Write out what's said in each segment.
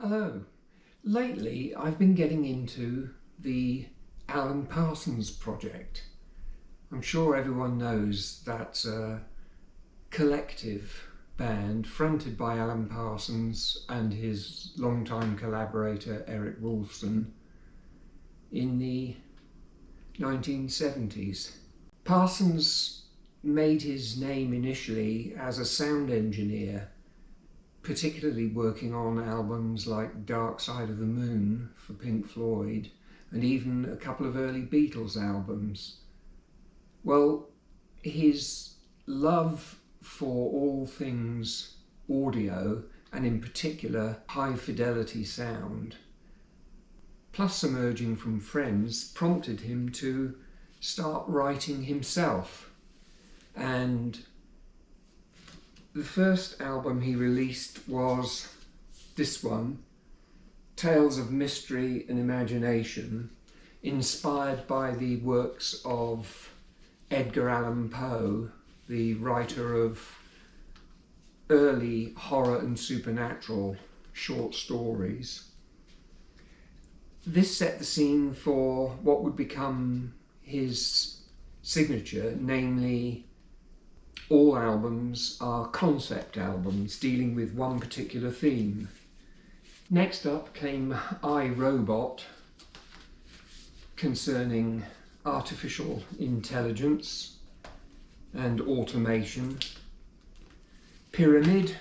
Hello. Lately I've been getting into the Alan Parsons Project. I'm sure everyone knows that's a collective band fronted by Alan Parsons and his longtime collaborator Eric Wolfson in the 1970s. Parsons made his name initially as a sound engineer, particularly working on albums like Dark Side of the Moon for Pink Floyd and even a couple of early Beatles albums. Well, his love for all things audio, and in particular high fidelity sound, plus some urging from friends, prompted him to start writing himself. And the first album he released was this one, Tales of Mystery and Imagination, inspired by the works of Edgar Allan Poe, the writer of early horror and supernatural short stories. This set the scene for what would become his signature, namely all albums are concept albums dealing with one particular theme. Next up came I, Robot, concerning artificial intelligence and automation. Pyramid.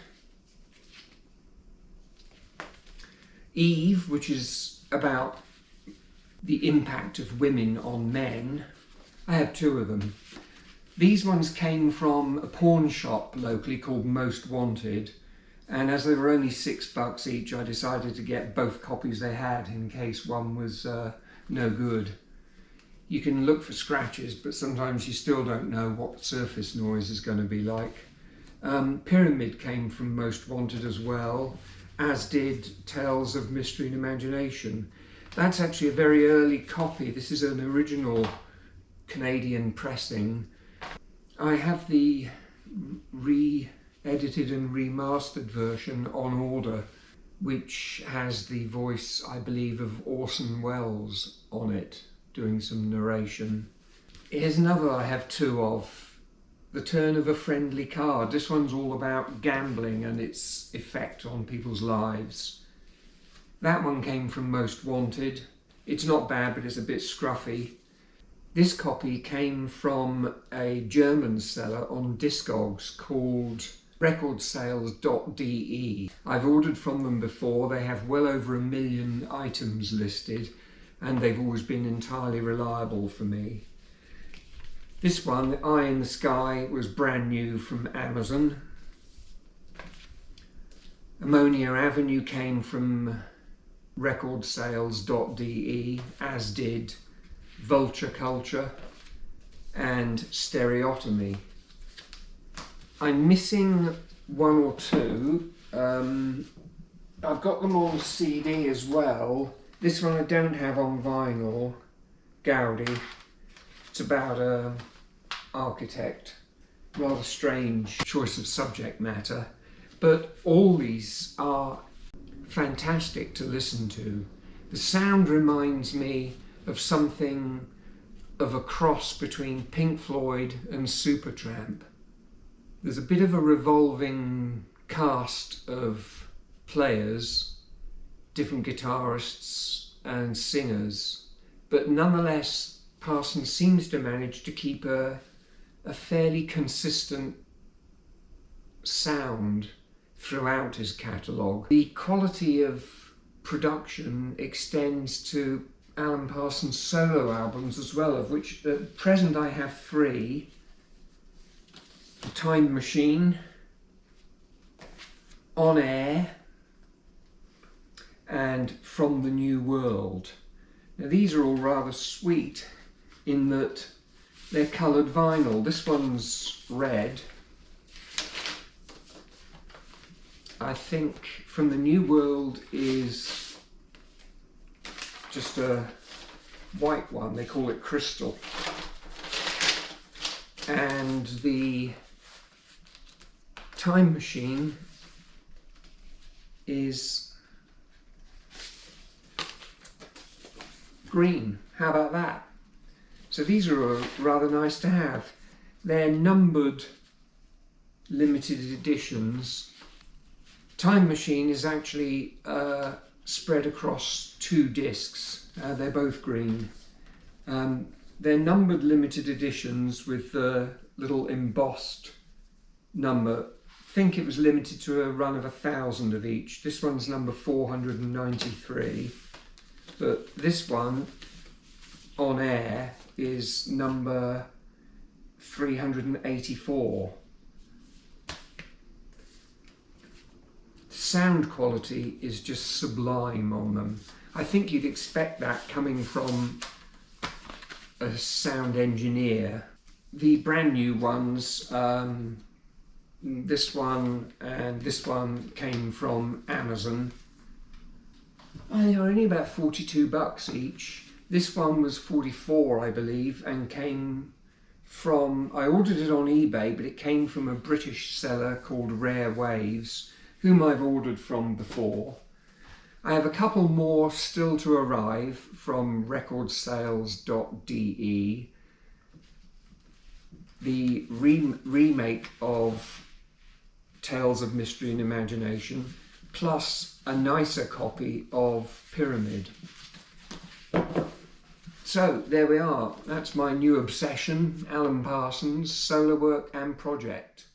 Eve, which is about the impact of women on men. I have two of them. These ones came from a pawn shop locally called Most Wanted, and as they were only $6 each, I decided to get both copies they had in case one was no good. You can look for scratches, but sometimes you still don't know what surface noise is going to be like. Pyramid came from Most Wanted as well, as did Tales of Mystery and Imagination. That's actually a very early copy. This is an original Canadian pressing. I have the re-edited and remastered version on order, which has the voice, I believe, of Orson Welles on it, doing some narration. Here's another I have two of, The Turn of a Friendly Card. This one's all about gambling and its effect on people's lives. That one came from Most Wanted. It's not bad, but it's a bit scruffy. This copy came from a German seller on Discogs called recordsales.de. I've ordered from them before. They have well over 1 million items listed, and they've always been entirely reliable for me. This one, Eye in the Sky, was brand new from Amazon. Ammonia Avenue came from recordsales.de, as did Vulture Culture and Stereotomy. I'm missing one or two. I've got them on CD as well. This one I don't have on vinyl, Gaudi. It's about an architect. Rather strange choice of subject matter, but all these are fantastic to listen to. The sound reminds me of something of a cross between Pink Floyd and Supertramp. There's a bit of a revolving cast of players, different guitarists and singers, but nonetheless Parsons seems to manage to keep a fairly consistent sound throughout his catalogue. The quality of production extends to Alan Parsons solo albums as well, of which at present I have 3. The Time Machine, On Air, and From the New World. Now these are all rather sweet in that they're coloured vinyl. This one's red. I think From the New World is just a white one, they call it crystal. And the Time Machine is green. How about that? So these are rather nice to have. They're numbered limited editions. Time Machine is actually spread across 2 discs. They're both green. They're numbered limited editions with the little embossed number. I think it was limited to a run of 1,000 of each. This one's number 493, but this one on air is number 384. Sound quality is just sublime on them. I think you'd expect that coming from a sound engineer. The brand new ones, this one and this one came from Amazon. They were only about $42 each. This one was 44, I believe, and came from, I ordered it on eBay, but it came from a British seller called Rare Waves, whom I've ordered from before. I have a couple more still to arrive from recordsales.de. The remake of Tales of Mystery and Imagination, plus a nicer copy of Pyramid. So there we are. That's my new obsession, Alan Parsons, Solar Work and Project.